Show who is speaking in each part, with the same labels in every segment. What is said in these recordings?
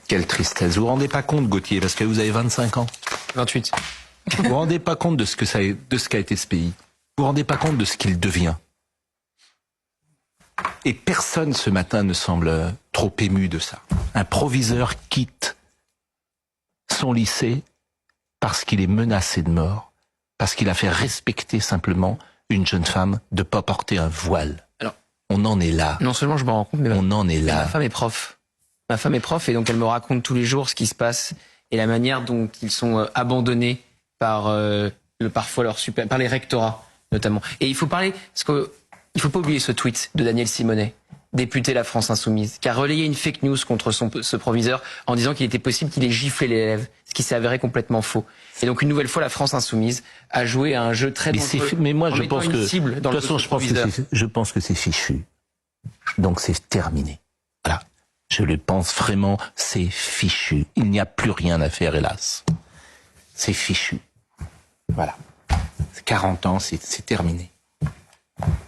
Speaker 1: Quelle tristesse. Vous vous rendez pas compte, Gauthier, parce que vous avez 25 ans.
Speaker 2: 28.
Speaker 1: Vous vous rendez pas compte de ce qu'a été ce pays. Vous vous rendez pas compte de ce qu'il devient. Et personne ce matin ne semble trop ému de ça. Un proviseur quitte son lycée parce qu'il est menacé de mort, parce qu'il a fait respecter simplement une jeune femme de pas porter un voile.
Speaker 2: Alors,
Speaker 1: on en est là.
Speaker 2: Non seulement je me rends compte, mais
Speaker 1: on en est là.
Speaker 2: Ma femme est prof. Ma femme est prof et donc elle me raconte tous les jours ce qui se passe et la manière dont ils sont abandonnés par parfois par les rectorats notamment. Et il faut parler, parce que il faut pas oublier ce tweet de Daniel Simonet, député La France Insoumise, qui a relayé une fake news contre ce proviseur en disant qu'il était possible qu'il ait giflé l'élève, ce qui s'est avéré complètement faux. Et donc une nouvelle fois, La France Insoumise a joué à un jeu très dangereux.
Speaker 1: Mais moi, je pense que
Speaker 2: de toute façon,
Speaker 1: je pense que c'est fichu. Donc c'est terminé. Voilà. Je le pense vraiment, c'est fichu. Il n'y a plus rien à faire, hélas. C'est fichu. Voilà. 40 ans, c'est terminé.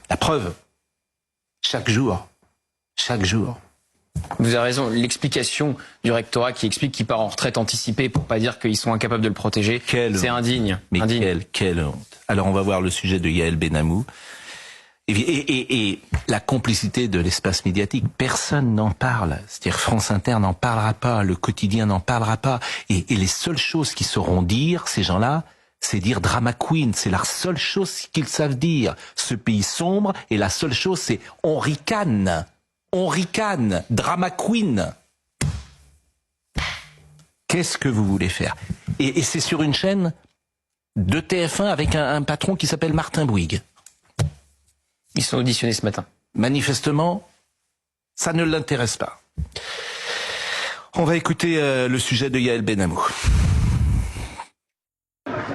Speaker 1: La preuve, chaque jour.
Speaker 2: Vous avez raison, l'explication du rectorat qui explique qu'il part en retraite anticipée pour pas dire qu'ils sont incapables de le protéger, c'est indigne.
Speaker 1: Mais
Speaker 2: indigne.
Speaker 1: Quelle honte. Alors on va voir le sujet de Yael Benamou. Et la complicité de l'espace médiatique, personne n'en parle. C'est-à-dire France Inter n'en parlera pas, le quotidien n'en parlera pas. Et les seules choses qu'ils sauront dire, ces gens-là, c'est dire drama queen. C'est la seule chose qu'ils savent dire. Ce pays sombre, et la seule chose, c'est on ricane, drama queen. Qu'est-ce que vous voulez faire? Et c'est sur une chaîne de TF1 avec un patron qui s'appelle Martin Bouygues.
Speaker 2: Ils sont auditionnés ce matin.
Speaker 1: Manifestement, ça ne l'intéresse pas. On va écouter le sujet de Yael Benamou.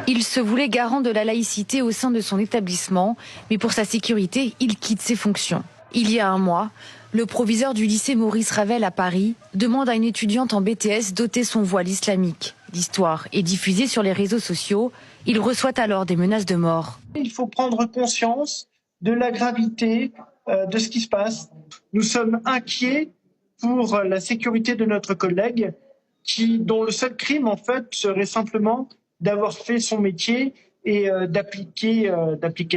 Speaker 3: Il se voulait garant de la laïcité au sein de son établissement, mais pour sa sécurité, il quitte ses fonctions. Il y a un mois, le proviseur du lycée Maurice Ravel à Paris demande à une étudiante en BTS d'ôter son voile islamique. L'histoire est diffusée sur les réseaux sociaux. Il reçoit alors des menaces de mort.
Speaker 4: Il faut prendre conscience de la gravité de ce qui se passe. Nous sommes inquiets pour la sécurité de notre collègue dont le seul crime en fait serait simplement d'avoir fait son métier et d'appliquer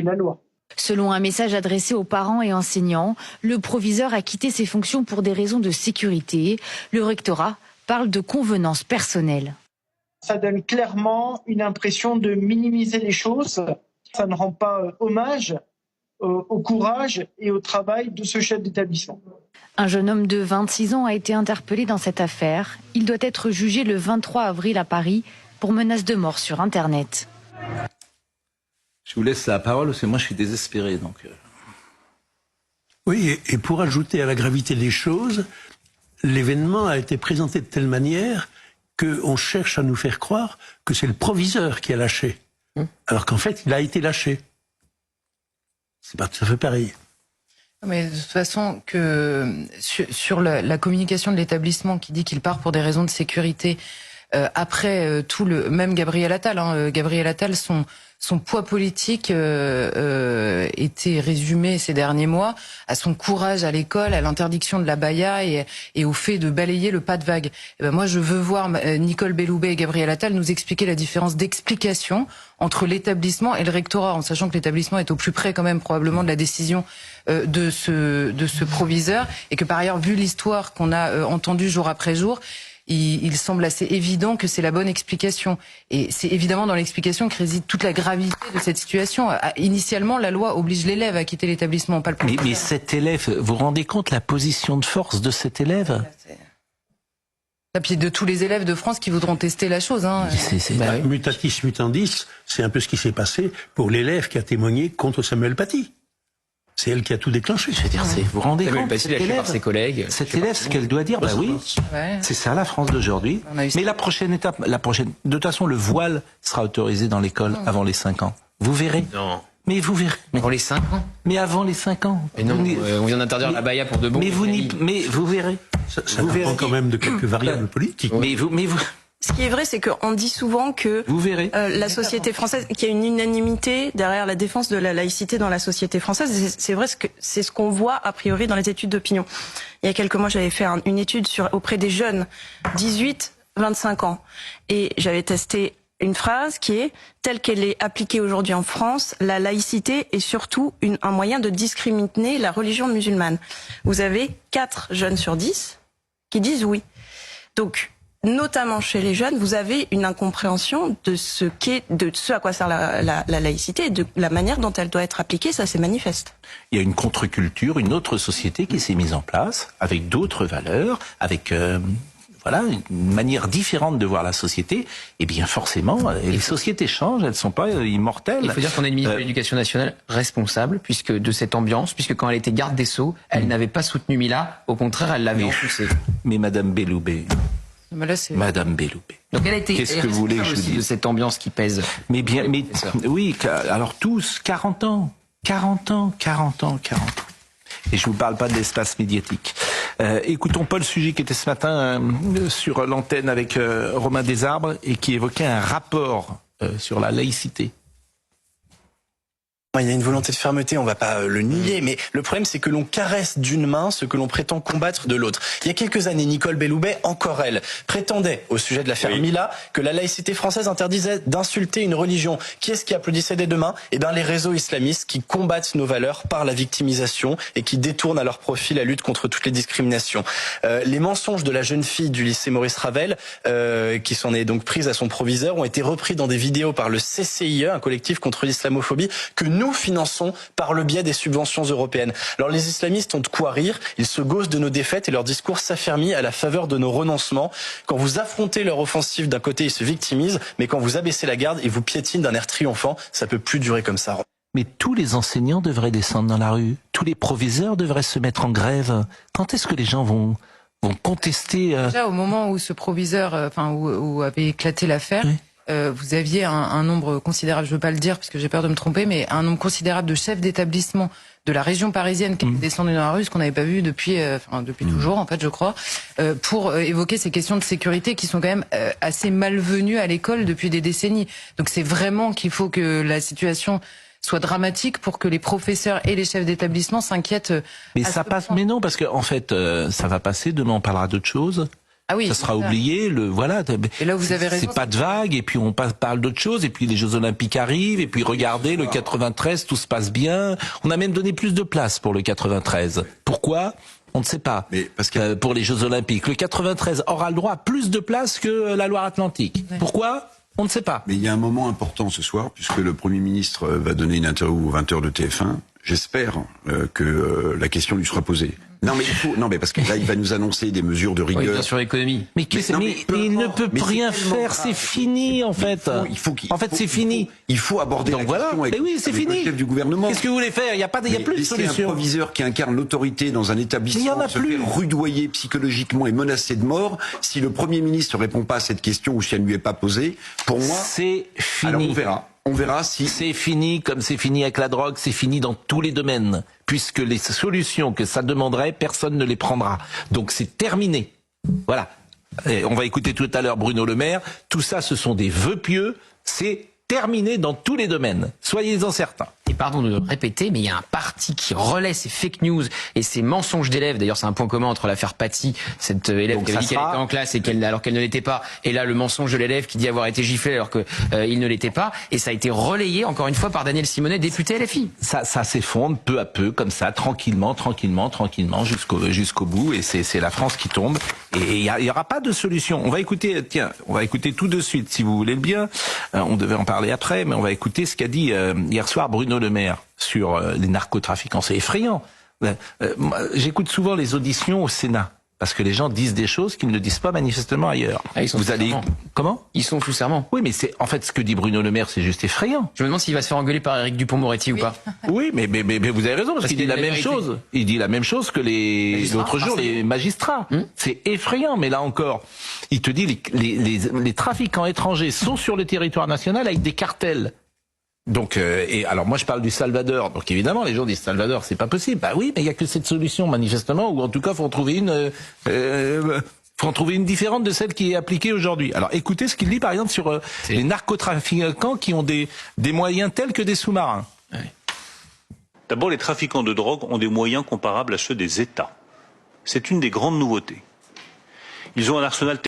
Speaker 4: la loi.
Speaker 3: Selon un message adressé aux parents et enseignants, le proviseur a quitté ses fonctions pour des raisons de sécurité. Le rectorat parle de convenance personnelle.
Speaker 4: Ça donne clairement une impression de minimiser les choses. Ça ne rend pas hommage au courage et au travail de ce chef d'établissement.
Speaker 3: Un jeune homme de 26 ans a été interpellé dans cette affaire. Il doit être jugé le 23 avril à Paris pour menace de mort sur Internet.
Speaker 1: Je vous laisse la parole parce que moi je suis désespéré. Donc.
Speaker 5: Oui, et pour ajouter à la gravité des choses, l'événement a été présenté de telle manière qu'on cherche à nous faire croire que c'est le proviseur qui a lâché. Alors qu'en fait, il a été lâché. C'est pas tout à fait pareil.
Speaker 6: Mais de toute façon, sur la communication de l'établissement qui dit qu'il part pour des raisons de sécurité, après même Gabriel Attal, Gabriel Attal, son poids politique était résumé ces derniers mois à son courage à l'école, à l'interdiction de la baya et au fait de balayer le pas de vague. Et ben moi, je veux voir Nicole Belloubet et Gabriel Attal nous expliquer la différence d'explication entre l'établissement et le rectorat, en sachant que l'établissement est au plus près quand même probablement de la décision de ce proviseur et que par ailleurs, vu l'histoire qu'on a entendue jour après jour, il semble assez évident que c'est la bonne explication. Et c'est évidemment dans l'explication que réside toute la gravité de cette situation. Initialement, la loi oblige l'élève à quitter l'établissement, pas le proviseur.
Speaker 1: Mais cet élève, vous vous rendez compte la position de force de cet élève?
Speaker 6: Et puis de tous les élèves de France qui voudront tester la chose.
Speaker 5: Mutatis mutandis, c'est un peu ce qui s'est passé pour l'élève qui a témoigné contre Samuel Paty. C'est elle qui a tout déclenché.
Speaker 1: Je veux dire, vous vous rendez compte,
Speaker 2: cet élève, par ses collègues.
Speaker 1: Cet élève, ce qu'elle doit dire, oui, c'est ça la France d'aujourd'hui. Mais la prochaine étape, de toute façon, le voile sera autorisé dans l'école avant les 5 ans. Vous verrez.
Speaker 2: Non.
Speaker 1: Mais vous verrez.
Speaker 2: Avant les 5 ans.
Speaker 1: Mais avant les 5 ans.
Speaker 2: Mais non, on vient d'interdire la baya pour de bon.
Speaker 1: Mais vous verrez.
Speaker 5: Ça dépend quand même de quelques variables politiques.
Speaker 1: Mais vous,
Speaker 7: Ce qui est vrai, c'est qu'on dit souvent que
Speaker 1: Vous verrez.
Speaker 7: la société française, qu'il y a une unanimité derrière la défense de la laïcité dans la société française. C'est vrai, c'est ce qu'on voit a priori dans les études d'opinion. Il y a quelques mois, j'avais fait une étude auprès des jeunes, 18-25 ans, et j'avais testé une phrase qui est telle qu'elle est appliquée aujourd'hui en France, la laïcité est surtout un moyen de discriminer la religion musulmane. Vous avez 4 jeunes sur 10 qui disent oui. Donc, notamment chez les jeunes, vous avez une incompréhension de ce à quoi sert la laïcité et de la manière dont elle doit être appliquée, ça c'est manifeste.
Speaker 1: Il y a une contre-culture, une autre société qui s'est mise en place, avec d'autres valeurs, avec voilà, une manière différente de voir la société. Et bien forcément, les sociétés changent, elles ne sont pas immortelles.
Speaker 2: Il faut dire qu'on a une ministre de l'Éducation nationale responsable, puisque de cette ambiance, puisque quand elle était garde des Sceaux, elle n'avait pas soutenu Mila, au contraire, elle l'avait enfoncé.
Speaker 1: Mais Madame Belloubet,
Speaker 6: Mais là,
Speaker 1: Madame Belloubet.
Speaker 2: Donc elle a été
Speaker 1: Qu'est-ce que vous voulez que je vous
Speaker 2: aussi
Speaker 1: dise
Speaker 2: de cette ambiance qui pèse.
Speaker 1: Mais bien, mais oui, alors tous, 40 ans. Et je vous parle pas de l'espace médiatique. Écoutons Paul Sugy qui était ce matin sur l'antenne avec Romain Desarbres et qui évoquait un rapport sur la laïcité.
Speaker 8: Il y a une volonté de fermeté, on va pas le nier, mais le problème c'est que l'on caresse d'une main ce que l'on prétend combattre de l'autre. Il y a quelques années, Nicole Belloubet, encore elle, prétendait au sujet de l'affaire Mila que la laïcité française interdisait d'insulter une religion. Qui est-ce qui applaudissait des deux mains ? Eh bien les réseaux islamistes qui combattent nos valeurs par la victimisation et qui détournent à leur profit la lutte contre toutes les discriminations. Les mensonges de la jeune fille du lycée Maurice Ravel, qui s'en est donc prise à son proviseur, ont été repris dans des vidéos par le CCIE, un collectif contre l'islamophobie, que nous finançons par le biais des subventions européennes. Alors les islamistes ont de quoi rire, ils se gaussent de nos défaites et leur discours s'affermit à la faveur de nos renoncements. Quand vous affrontez leur offensive, d'un côté ils se victimisent, mais quand vous abaissez la garde, ils vous piétinent d'un air triomphant. Ça peut plus durer comme ça.
Speaker 1: Mais tous les enseignants devraient descendre dans la rue, tous les proviseurs devraient se mettre en grève. Quand est-ce que les gens vont contester
Speaker 6: déjà au moment où ce proviseur, où avait éclaté l'affaire, vous aviez un nombre considérable, je veux pas le dire parce que j'ai peur de me tromper, mais un nombre considérable de chefs d'établissement de la région parisienne qui étaient descendus dans la rue, ce qu'on n'avait pas vu depuis toujours en fait, je crois, pour évoquer ces questions de sécurité qui sont quand même assez malvenues à l'école depuis des décennies. Donc c'est vraiment qu'il faut que la situation soit dramatique pour que les professeurs et les chefs d'établissement s'inquiètent.
Speaker 1: Mais ça passe, mais non, parce que en fait, ça va passer. Demain, on parlera d'autre chose.
Speaker 6: Ah oui,
Speaker 1: ça sera oublié, voilà.
Speaker 6: Et là, vous avez raison.
Speaker 1: C'est pas de vague, et puis on parle d'autre chose, et puis les Jeux Olympiques arrivent, et puis regardez, le 93, tout se passe bien. On a même donné plus de place pour le 93. Pourquoi ? On ne sait pas.
Speaker 9: Mais parce que
Speaker 1: pour les Jeux Olympiques. Le 93 aura le droit à plus de place que la Loire-Atlantique. Ouais. Pourquoi ? On ne sait pas.
Speaker 9: Mais il y a un moment important ce soir, puisque le Premier ministre va donner une interview aux 20h de TF1. J'espère que la question lui sera posée. Non mais parce que là il va nous annoncer des mesures de rigueur.
Speaker 2: Oui, bien sûr, l'économie.
Speaker 1: Mais il ne peut rien faire, c'est fini en fait. C'est fini.
Speaker 9: Il faut aborder la question avec le chef du gouvernement.
Speaker 1: Qu'est-ce que vous voulez faire ? Il y a plus de solution.
Speaker 9: Un proviseur qui incarne l'autorité dans un établissement se fait rudoyer psychologiquement et menacé de mort. Si le Premier ministre ne répond pas à cette question ou si elle ne lui est pas posée, pour moi,
Speaker 1: c'est fini.
Speaker 9: Alors on verra. On verra si...
Speaker 1: C'est fini, comme c'est fini avec la drogue, c'est fini dans tous les domaines. Puisque les solutions que ça demanderait, personne ne les prendra. Donc c'est terminé. Voilà. Et on va écouter tout à l'heure Bruno Le Maire. Tout ça, ce sont des vœux pieux. C'est terminé dans tous les domaines. Soyez-en certains.
Speaker 2: Et pardon de le répéter, mais il y a un parti qui relaie ces fake news et ces mensonges d'élèves. D'ailleurs, c'est un point commun entre l'affaire Paty, cette élève qui avait dit qu'elle était en classe et alors qu'elle ne l'était pas, et là le mensonge de l'élève qui dit avoir été giflé alors que il ne l'était pas. Et ça a été relayé encore une fois par Daniel Simonet, député LFI.
Speaker 1: Ça s'effondre peu à peu, comme ça, tranquillement, jusqu'au bout. Et c'est la France qui tombe. Et il y aura pas de solution. On va écouter tout de suite, si vous voulez le bien. On devait en parler après, mais on va écouter ce qu'a dit hier soir Bruno Le Maire sur les narcotrafiquants. C'est effrayant. J'écoute souvent les auditions au Sénat, parce que les gens disent des choses qu'ils ne disent pas manifestement ailleurs.
Speaker 2: Ah, ils sont sous serment.
Speaker 1: Comment ?
Speaker 2: Ils sont sous serment.
Speaker 1: Oui, mais c'est en fait ce que dit Bruno Le Maire, c'est juste effrayant.
Speaker 2: Je me demande s'il va se faire engueuler par Éric Dupond-Moretti ou pas.
Speaker 1: Oui, mais vous avez raison, parce qu'il dit la même chose. Il dit la même chose que l'autre jour les magistrats. C'est effrayant, mais là encore, il te dit les trafiquants étrangers sont sur le territoire national avec des cartels. Donc, et alors moi je parle du Salvador. Donc évidemment les gens disent Salvador, c'est pas possible. Bah oui, mais il y a que cette solution manifestement, ou en tout cas faut en trouver une. faut en trouver une différente de celle qui est appliquée aujourd'hui. Alors écoutez ce qu'il dit par exemple sur les narcotrafiquants qui ont des moyens tels que des sous-marins.
Speaker 10: D'abord, les trafiquants de drogue ont des moyens comparables à ceux des États. C'est une des grandes nouveautés. Ils ont un arsenal